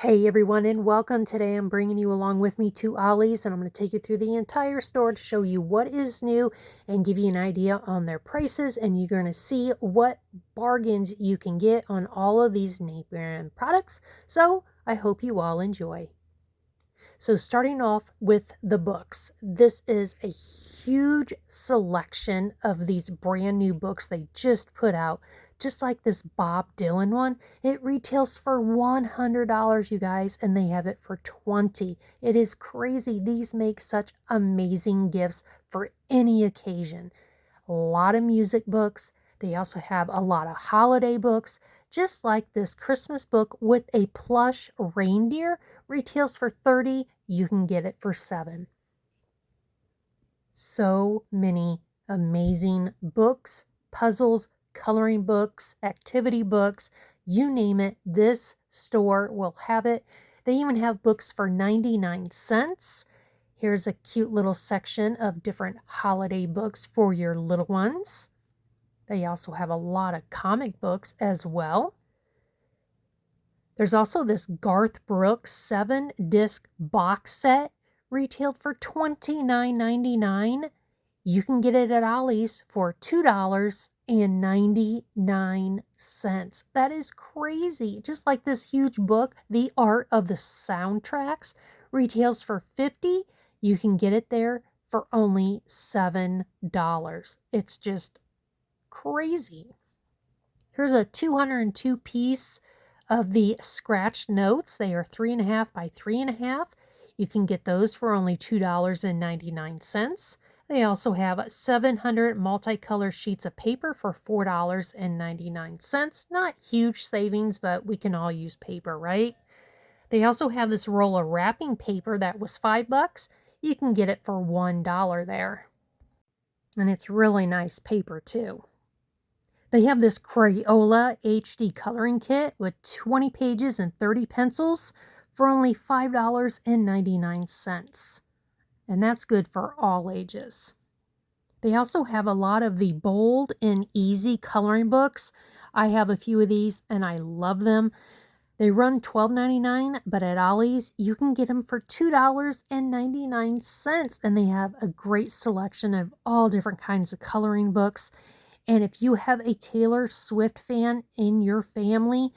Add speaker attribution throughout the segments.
Speaker 1: Hey everyone, and welcome. Today I'm bringing you along with me to Ollie's, and I'm going to take you through the entire store to show you what is new and give you an idea on their prices, and you're going to see what bargains you can get on all of these name brand products. So I hope you all enjoy. So starting off with the books, this is a huge selection of these brand new books they just put out. Just like this Bob Dylan one, it retails for $100, you guys, and they have it for $20. It is crazy. These make such amazing gifts for any occasion. A lot of music books. They also have a lot of holiday books, just like this Christmas book with a plush reindeer retails for $30. You can get it for $7. So many amazing books, puzzles, coloring books, activity books, you name it, this store will have it. They even have books for 99 cents. Here's a cute little section of different holiday books for your little ones. They also have a lot of comic books as well. There's also this Garth Brooks 7-disc box set, retailed for $29.99. You can get it at Ollie's for $2.99. That is crazy. Just like this huge book, The Art of the Soundtracks, retails for $50. You can get it there for only $7. It's just crazy. Here's a 202-piece of the scratch notes. They are 3.5 by 3.5. You can get those for only $2.99. They also have 700 multicolor sheets of paper for $4.99. Not huge savings, but we can all use paper, right? They also have this roll of wrapping paper that was $5. You can get it for $1 there. And it's really nice paper too. They have this Crayola HD coloring kit with 20 pages and 30 pencils for only $5.99. And that's good for all ages. They also have a lot of the bold and easy coloring books. I have a few of these and I love them. They run $12.99, but at Ollie's you can get them for $2.99, and they have a great selection of all different kinds of coloring books. And if you have a Taylor Swift fan in your family,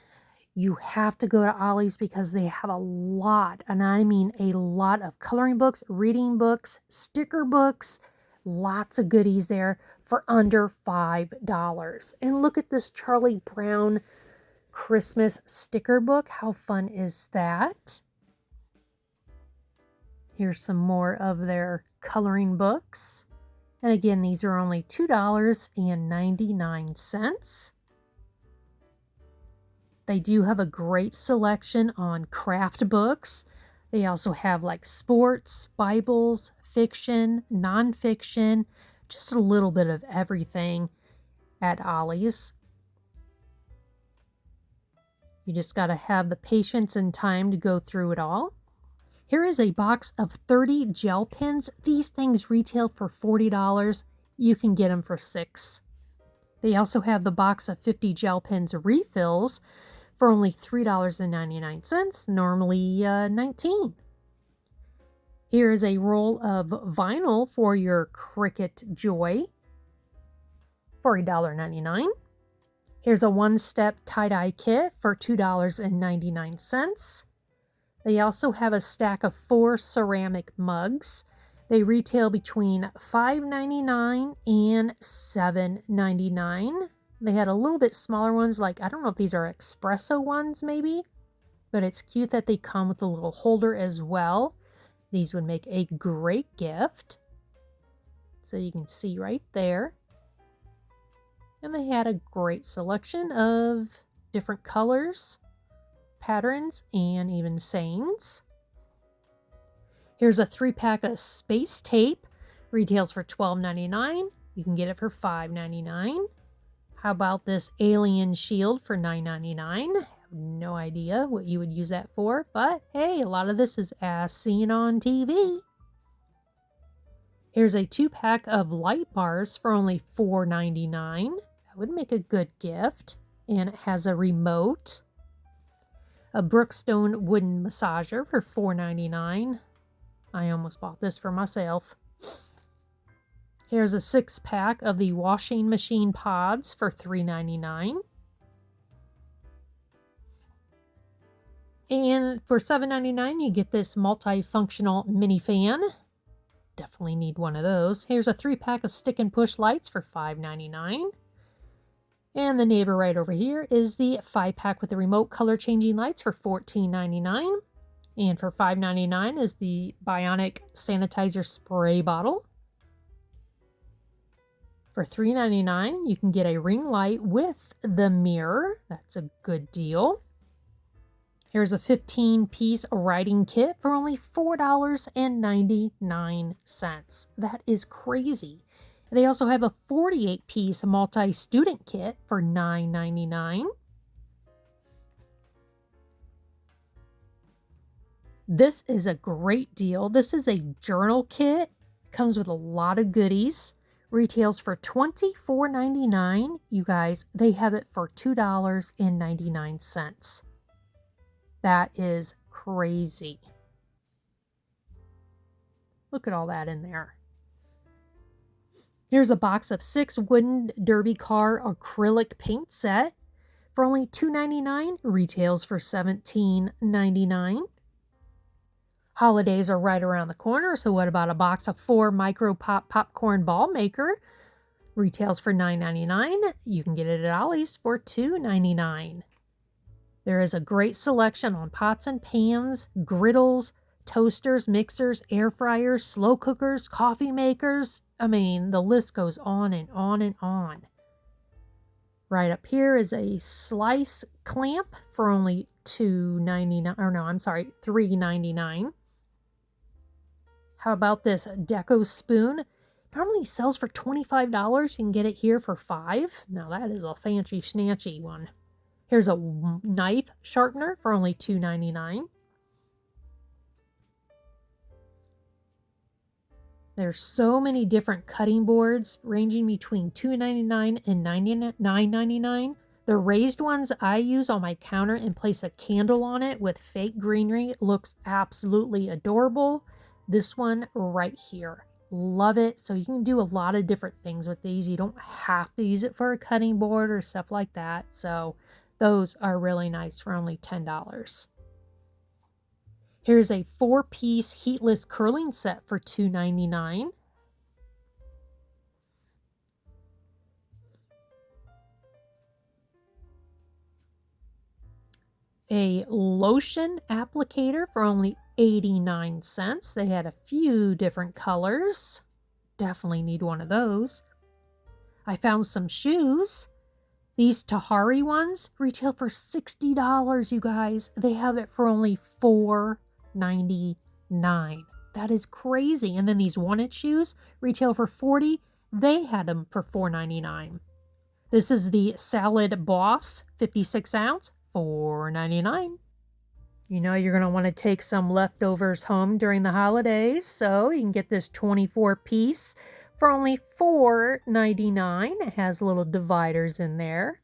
Speaker 1: you have to go to Ollie's because they have a lot, and I mean a lot of coloring books, reading books, sticker books, lots of goodies there for under $5. And look at this Charlie Brown Christmas sticker book. How fun is that? Here's some more of their coloring books. And again, these are only $2.99. They do have a great selection on craft books. They also have like sports, Bibles, fiction, nonfiction, just a little bit of everything at Ollie's. You just got to have the patience and time to go through it all. Here is a box of 30 gel pens. These things retail for $40. You can get them for $6. They also have the box of 50 gel pens refills for only $3.99, normally $19. Here is a roll of vinyl for your Cricut Joy for $1.99. Here's a one-step tie-dye kit for $2.99. They also have a stack of 4 ceramic mugs. They retail between $5.99 and $7.99. They had a little bit smaller ones, like I don't know if these are espresso ones maybe, but it's cute that they come with a little holder as well. These would make a great gift. So you can see right there. And they had a great selection of different colors, patterns, and even sayings. Here's a 3-pack of space tape. Retails for $12.99. You can get it for $5.99. How about this alien shield for $9.99? I have no idea what you would use that for, but hey, a lot of this is as seen on TV. Here's a 2-pack of light bars for only $4.99. That would make a good gift. And it has a remote. A Brookstone wooden massager for $4.99. I almost bought this for myself. Here's a 6-pack of the washing machine pods for $3.99. And for $7.99, you get this multifunctional mini fan. Definitely need one of those. Here's a 3-pack of stick and push lights for $5.99. And the neighbor right over here is the 5-pack with the remote color changing lights for $14.99. And for $5.99 is the Bionic sanitizer spray bottle. For $3.99, you can get a ring light with the mirror. That's a good deal. Here's a 15-piece writing kit for only $4.99. That is crazy. They also have a 48-piece multi-student kit for $9.99. This is a great deal. This is a journal kit. Comes with a lot of goodies. Retails for $24.99. You guys, they have it for $2.99. That is crazy. Look at all that in there. Here's a box of 6 wooden derby car acrylic paint set for only $2.99. Retails for $17.99. Holidays are right around the corner, so what about a box of 4 micro pop popcorn ball maker? Retails for $9.99. You can get it at Ollie's for $2.99. There is a great selection on pots and pans, griddles, toasters, mixers, air fryers, slow cookers, coffee makers. I mean, the list goes on and on and on. Right up here is a slice clamp for only $3.99. How about this deco spoon? Normally sells for $25. You can get it here for $5. Now that is a fancy snatchy one. Here's a knife sharpener for only $2.99. There's so many different cutting boards ranging between $2.99 and $9.99. The raised ones I use on my counter and place a candle on it with fake greenery. Looks absolutely adorable. This one right here. Love it. So you can do a lot of different things with these. You don't have to use it for a cutting board or stuff like that. So those are really nice for only $10. Here's a 4-piece heatless curling set for $2.99. A lotion applicator for only 89 cents. They had a few different colors. Definitely need one of those. I found some shoes. These Tahari ones retail for $60, you guys. They have it for only $4.99. That is crazy. And then these One-Inch shoes retail for $40. They had them for $4.99. This is the Salad Boss 56 ounce, $4.99. You know you're going to want to take some leftovers home during the holidays, so you can get this 24-piece for only $4.99. It has little dividers in there.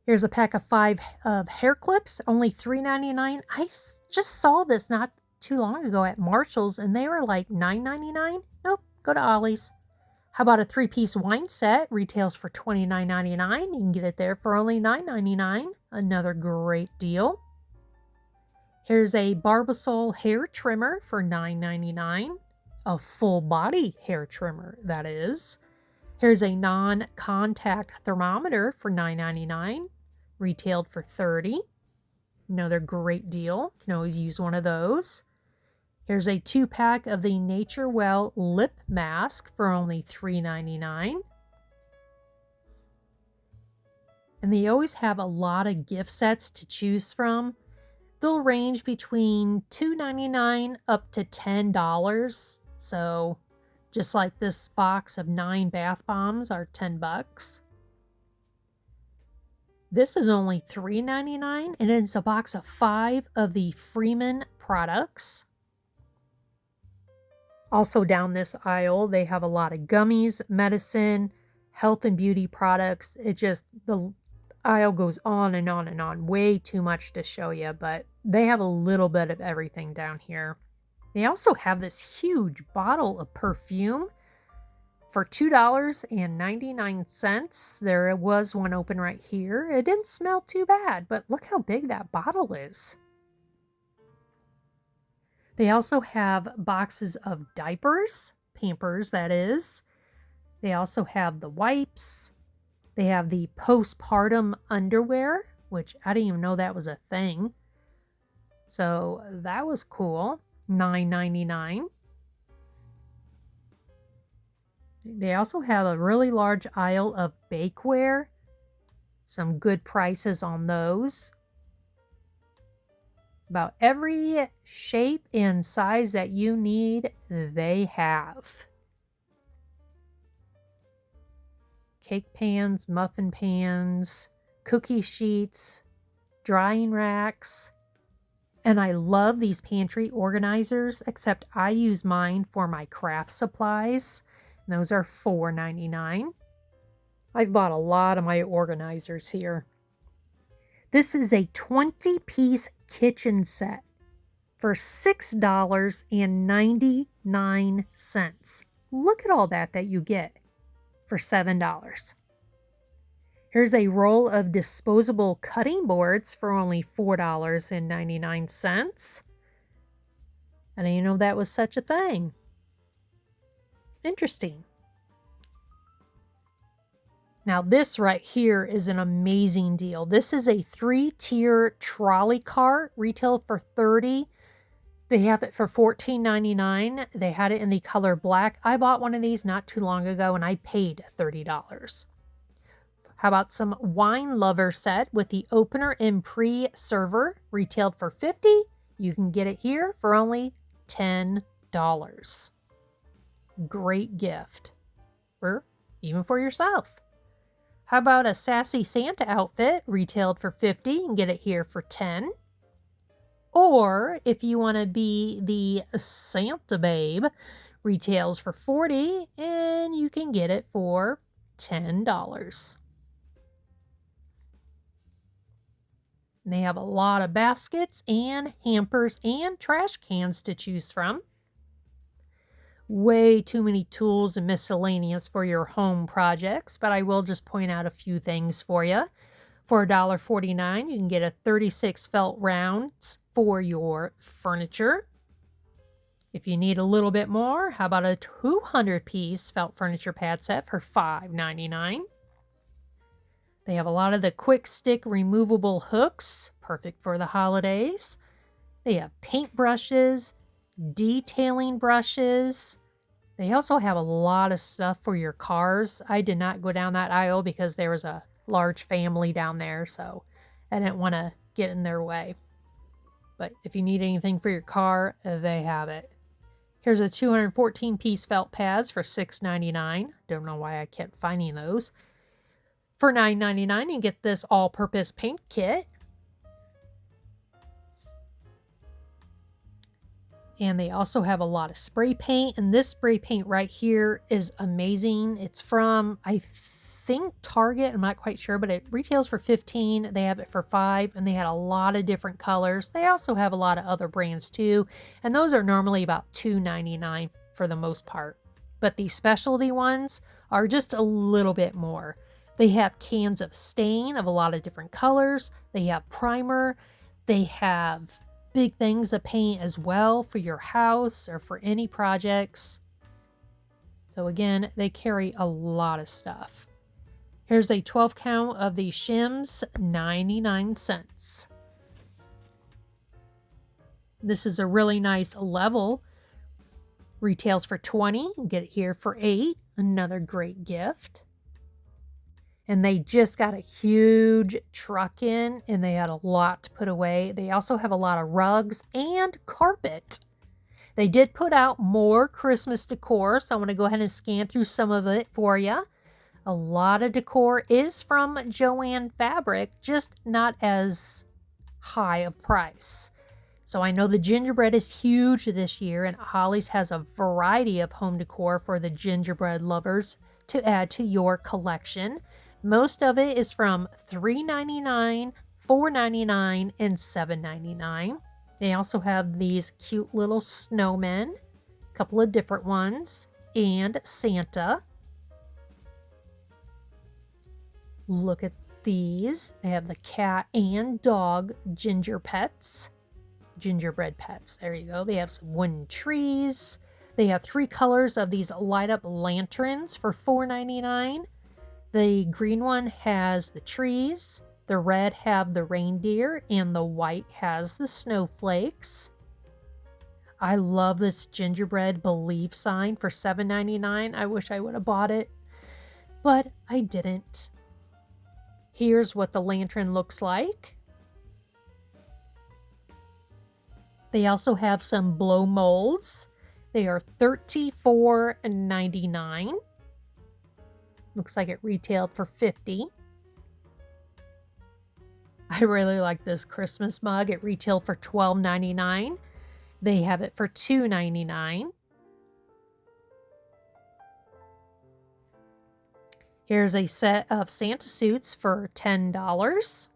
Speaker 1: Here's a pack of 5 hair clips, only $3.99. I just saw this not too long ago at Marshall's, and they were like $9.99. Nope, go to Ollie's. How about a 3-piece wine set? Retails for $29.99. You can get it there for only $9.99. Another great deal. Here's a Barbasol hair trimmer for $9.99. A full body hair trimmer, that is. Here's a non-contact thermometer for $9.99. Retailed for $30. Another great deal. You can always use one of those. Here's a 2-pack of the Nature Well lip mask for only $3.99. And they always have a lot of gift sets to choose from. They'll range between $2.99 up to $10. So just like this box of 9 bath bombs are $10. This is only $3.99, and it's a box of 5 of the Freeman products. Also down this aisle, they have a lot of gummies, medicine, health and beauty products. aisle goes on and on and on. Way too much to show you, but they have a little bit of everything down here. They also have this huge bottle of perfume for $2.99. There was one open right here. It didn't smell too bad, but look how big that bottle is. They also have boxes of diapers, Pampers that is. They also have the wipes. They have the postpartum underwear, which I didn't even know that was a thing. So that was cool. $9.99. They also have a really large aisle of bakeware. Some good prices on those. About every shape and size that you need, they have. Cake pans, muffin pans, cookie sheets, drying racks. And I love these pantry organizers, except I use mine for my craft supplies. And those are $4.99. I've bought a lot of my organizers here. This is a 20-piece kitchen set for $6.99. Look at all that you get for $7. Here's a roll of disposable cutting boards for only $4.99. I didn't know that was such a thing. Interesting. Now this right here is an amazing deal. This is a 3-tier trolley cart, retailed for $30. They have it for $14.99. They had it in the color black. I bought one of these not too long ago and I paid $30. How about some wine lover set with the opener and pre-server, retailed for $50. You can get it here for only $10. Great gift, or even for yourself. How about a sassy Santa outfit, retailed for $50. You can get it here for $10. Or if you want to be the Santa babe, retails for $40 and you can get it for $10. And they have a lot of baskets and hampers and trash cans to choose from. Way too many tools and miscellaneous for your home projects, but I will just point out a few things for you. For $1.49, you can get a 36 felt rounds for your furniture. If you need a little bit more, how about a 200-piece felt furniture pad set for $5.99? They have a lot of the quick stick removable hooks, perfect for the holidays. They have paint brushes, detailing brushes. They also have a lot of stuff for your cars. I did not go down that aisle because there was a large family down there, so I didn't want to get in their way. But if you need anything for your car, they have it. Here's a 214-piece felt pads for $6.99. Don't know why I kept finding those. For $9.99, you get this all-purpose paint kit. And they also have a lot of spray paint. And this spray paint right here is amazing. It's from, I think, Target. I'm not quite sure, but it retails for $15. They have it for $5. And they had a lot of different colors. They also have a lot of other brands too. And those are normally about $2.99 for the most part. But these specialty ones are just a little bit more. They have cans of stain of a lot of different colors. They have primer. They have big things of paint as well for your house or for any projects. So again, they carry a lot of stuff. Here's a 12 count of the shims, 99 cents. This is a really nice level. Retails for $20. Get it here for $8. Another great gift. And they just got a huge truck in and they had a lot to put away. They also have a lot of rugs and carpet. They did put out more Christmas decor, so I'm going to go ahead and scan through some of it for you. A lot of decor is from Joann Fabric, just not as high of price. So I know the gingerbread is huge this year, and Ollie's has a variety of home decor for the gingerbread lovers to add to your collection. Most of it is from $3.99, $4.99, and $7.99. They also have these cute little snowmen, a couple of different ones, and Santa. Look at these. They have the cat and dog gingerbread pets. There you go. They have some wooden trees. They have 3 colors of these light up lanterns for $4.99. The green one has the trees, the red have the reindeer, and the white has the snowflakes. I love this gingerbread believe sign for $7.99. I wish I would have bought it, but I didn't. Here's what the lantern looks like. They also have some blow molds. They are $34.99. Looks like it retailed for $50. I really like this Christmas mug. It retailed for $12.99. They have it for $2.99. Here's a set of Santa suits for $10.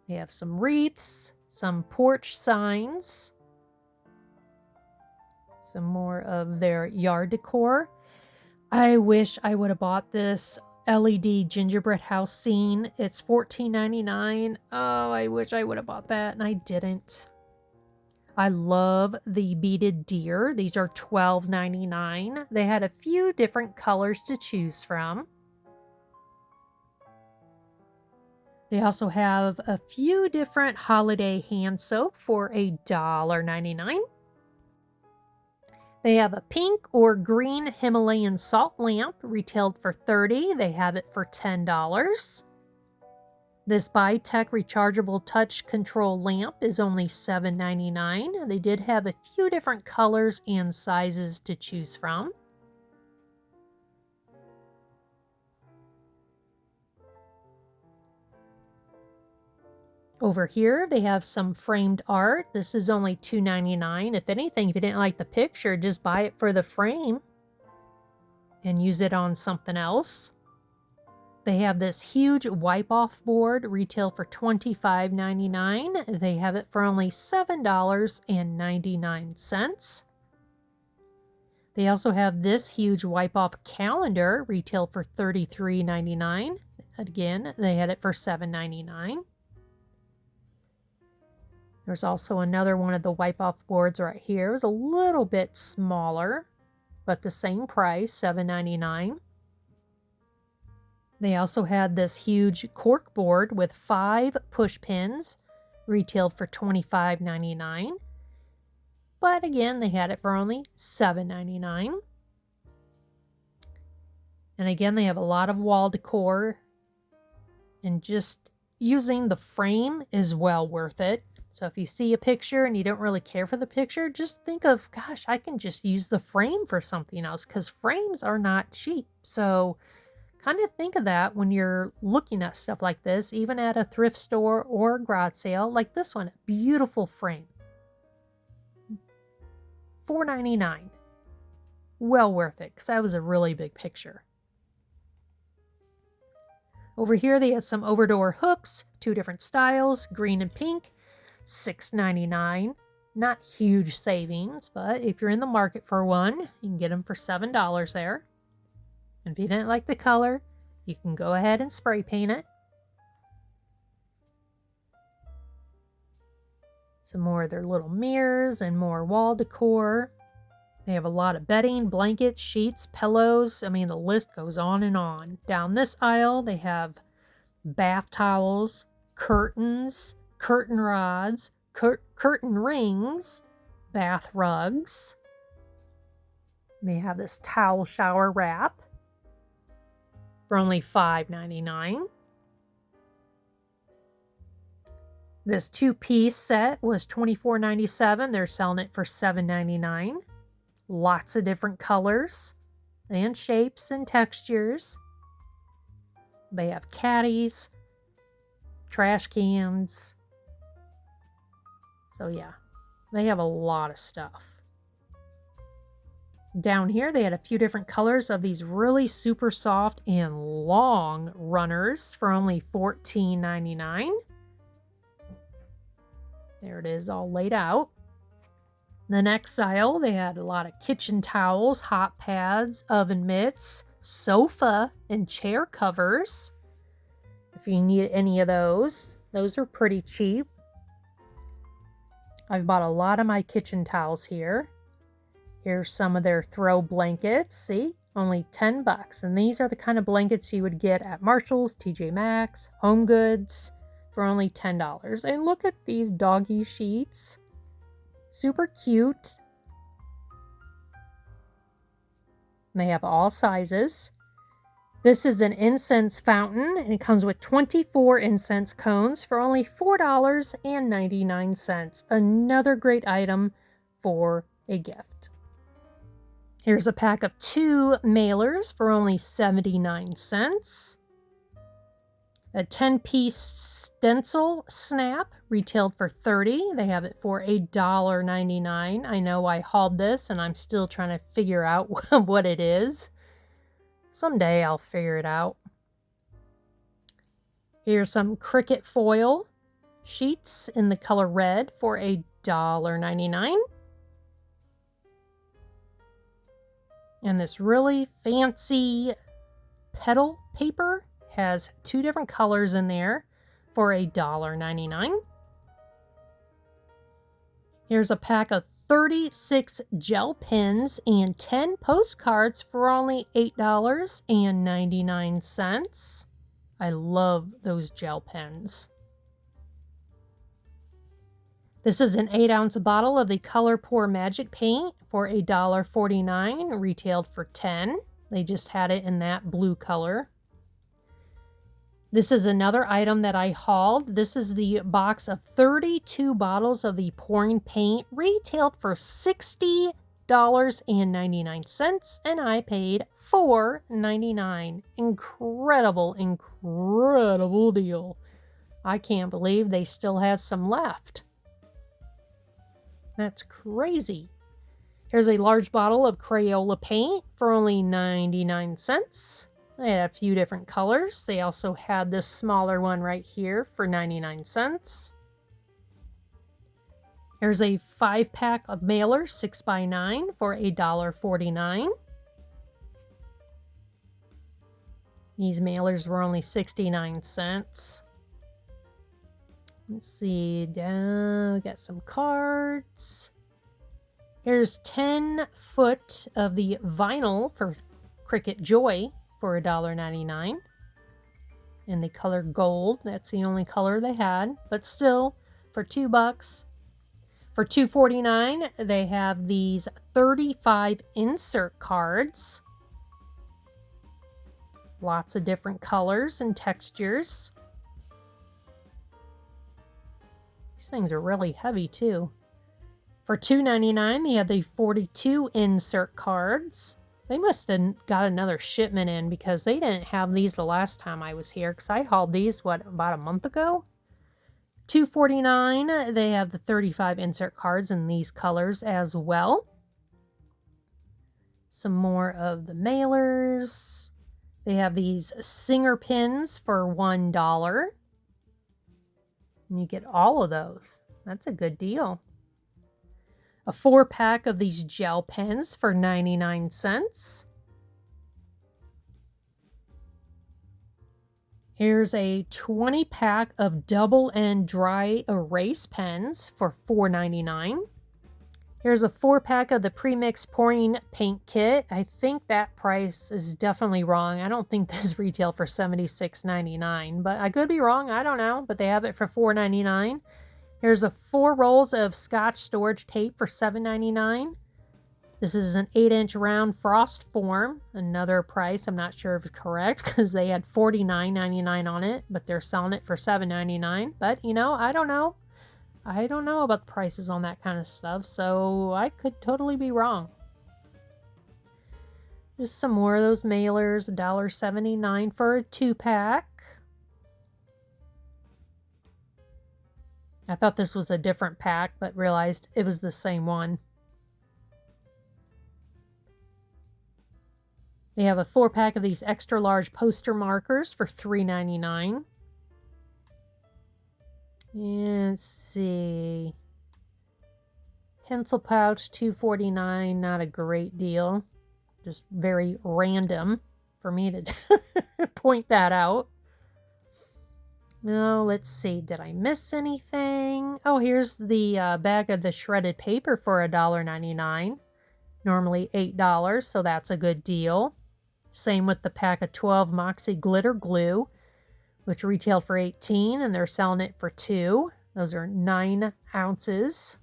Speaker 1: They have some wreaths, some porch signs, some more of their yard decor. I wish I would have bought this LED gingerbread house scene. It's $14.99. Oh, I wish I would have bought that, and I didn't. I love the beaded deer. These are $12.99. They had a few different colors to choose from. They also have a few different holiday hand soap for $1.99. They have a pink or green Himalayan salt lamp, retailed for $30. They have it for $10. This Bitech rechargeable touch control lamp is only $7.99. They did have a few different colors and sizes to choose from. Over here, they have some framed art. This is only $2.99. If anything, if you didn't like the picture, just buy it for the frame and use it on something else. They have this huge wipe-off board, retail for $25.99. They have it for only $7.99. They also have this huge wipe-off calendar, retail for $33.99. Again, they had it for $7.99. There's also another one of the wipe-off boards right here. It was a little bit smaller, but the same price, $7.99. They also had this huge cork board with 5 push pins, retailed for $25.99. But again, they had it for only $7.99. And again, they have a lot of wall decor, and just using the frame is well worth it. So if you see a picture and you don't really care for the picture, just think of, gosh, I can just use the frame for something else, because frames are not cheap. So kind of think of that when you're looking at stuff like this, even at a thrift store or a garage sale like this one. Beautiful frame. $4.99. Well worth it, because that was a really big picture. Over here, they had some over-door hooks, 2 different styles, green and pink. $6.99. Not huge savings, but if you're in the market for one, you can get them for $7 there. And if you didn't like the color, you can go ahead and spray paint it. Some more of their little mirrors and more wall decor. They have a lot of bedding, blankets, sheets, pillows. I mean, the list goes on and on. Down this aisle, they have bath towels, curtains, curtain rods, curtain rings, bath rugs. They have this towel shower wrap for only $5.99. This 2-piece set was $24.97. They're selling it for $7.99. Lots of different colors and shapes and textures. They have caddies, trash cans. So yeah, they have a lot of stuff. Down here, they had a few different colors of these really super soft and long runners for only $14.99. There it is, all laid out. The next aisle, they had a lot of kitchen towels, hot pads, oven mitts, sofa, and chair covers. If you need any of those are pretty cheap. I've bought a lot of my kitchen towels here. Here's some of their throw blankets. See, only $10. And these are the kind of blankets you would get at Marshall's, TJ Maxx, Home Goods for only $10. And look at these doggy sheets. Super cute. And they have all sizes. This is an incense fountain, and it comes with 24 incense cones for only $4.99. Another great item for a gift. Here's a pack of 2 mailers for only 79 cents. A 10-piece stencil snap retailed for $30. They have it for $1.99. I know I hauled this and I'm still trying to figure out what it is. Someday I'll figure it out. Here's some Cricut foil sheets in the color red for $1.99. And this really fancy petal paper has 2 different colors in there for $1.99. Here's a pack of 36 gel pens and 10 postcards for only $8.99. I love those gel pens. This is an 8-ounce bottle of the Color Pour Magic Paint for $1.49, retailed for $10. They just had it in that blue color. This is another item that I hauled. This is the box of 32 bottles of the pouring paint, retailed for $60.99, and I paid $4.99. Incredible, incredible deal. I can't believe they still had some left. That's crazy. Here's a large bottle of Crayola paint for only 99 cents. They had a few different colors. They also had this smaller one right here for 99 cents. Here's a 5-pack of mailers, 6x9 for $1.49. These mailers were only 69 cents. Let's see, down, we got some cards. Here's 10 foot of the vinyl for Cricut Joy for $1.99. In the color gold, that's the only color they had, but still, for $2. For $2.49, they have these 35 insert cards. Lots of different colors and textures. These things are really heavy too. For $2.99, they had the 42 insert cards. They must have got another shipment in because they didn't have these the last time I was here, because I hauled these, about a month ago? $2.49, they have the 35 insert cards in these colors as well. Some more of the mailers. They have these Singer pins for $1. And you get all of those. That's a good deal. A 4-pack of these gel pens for 99 cents. Here's a 20-pack of double-end dry erase pens for $4.99. Here's a 4-pack of the premixed pouring paint kit. I think that price is definitely wrong. I don't think this retail for $76.99, but I could be wrong. I don't know, but they have it for $4.99. Here's a 4 rolls of Scotch storage tape for $7.99. This is an 8-inch round frost form. Another price, I'm not sure if it's correct because they had $49.99 on it, but they're selling it for $7.99. But, you know, I don't know. I don't know about the prices on that kind of stuff, so I could totally be wrong. Just some more of those mailers, $1.79 for a 2-pack. I thought this was a different pack, but realized it was the same one. They have a 4-pack of these extra large poster markers for $3.99. And let's see. Pencil pouch, $2.49. Not a great deal. Just very random for me to point that out. Now, let's see. Did I miss anything? Oh, here's the bag of the shredded paper for $1.99. Normally $8, so that's a good deal. Same with the pack of 12 Moxie glitter glue, which retail for $18, and they're selling it for $2. Those are 9 ounces.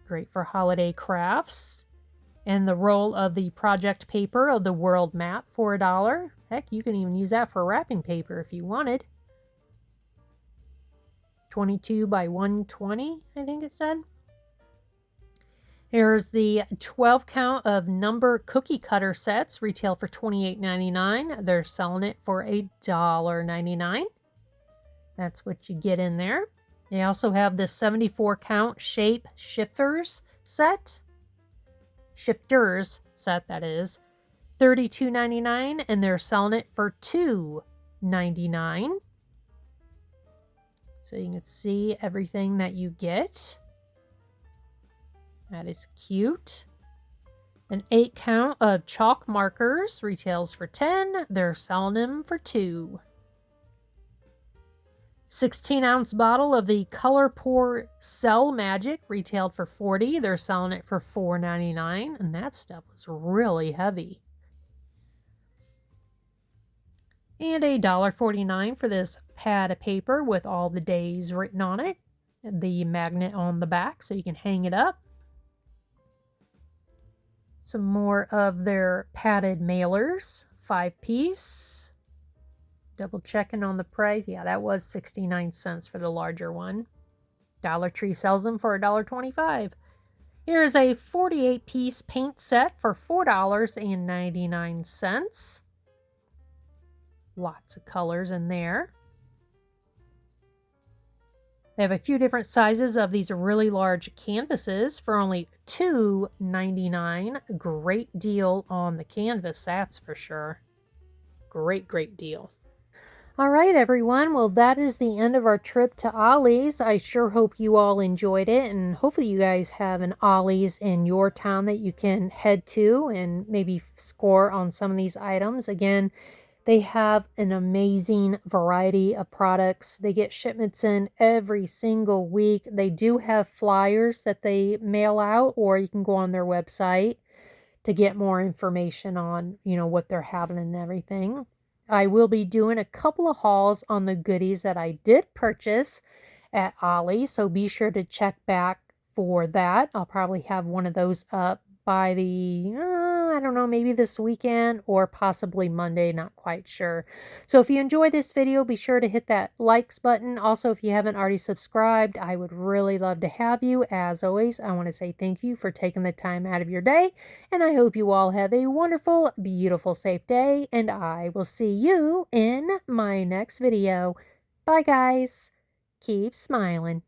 Speaker 1: Great for holiday crafts. And the roll of the project paper of the world map for $1. Heck, you can even use that for wrapping paper if you wanted. 22 by 120, I think it said. Here's the 12 count of number cookie cutter sets, retail for $28.99. They're selling it for $1.99. That's what you get in there. They also have the 74 count shape shifters set. Shifters set, that is. $32.99, and they're selling it for $2.99. So you can see everything that you get. That is cute. An 8 count of chalk markers retails for $10. They're selling them for $2. 16-ounce bottle of the Color Pour Cell Magic retailed for $40. They're selling it for $4.99, and that stuff was really heavy. And $1.49 for this pad of paper with all the days written on it. The magnet on the back so you can hang it up. Some more of their padded mailers, 5-piece. Double checking on the price. Yeah, that was 69 cents for the larger one. Dollar Tree sells them for $1.25. Here's a 48-piece paint set for $4.99. Lots of colors in there. They have a few different sizes of these really large canvases for only $2.99. Great deal on the canvas, that's for sure. Great, great deal. All right, everyone. Well, that is the end of our trip to Ollie's. I sure hope you all enjoyed it, and hopefully you guys have an Ollie's in your town that you can head to and maybe score on some of these items. Again, they have an amazing variety of products. They get shipments in every single week. They do have flyers that they mail out, or you can go on their website to get more information on, what they're having and everything. I will be doing a couple of hauls on the goodies that I did purchase at Ollie's, so be sure to check back for that. I'll probably have one of those up by the, I don't know, maybe this weekend or possibly Monday, not quite sure. So if you enjoyed this video, be sure to hit that likes button. Also, if you haven't already subscribed, I would really love to have you. As always, I want to say thank you for taking the time out of your day, and I hope you all have a wonderful, beautiful, safe day, and I will see you in my next video. Bye, guys. Keep smiling.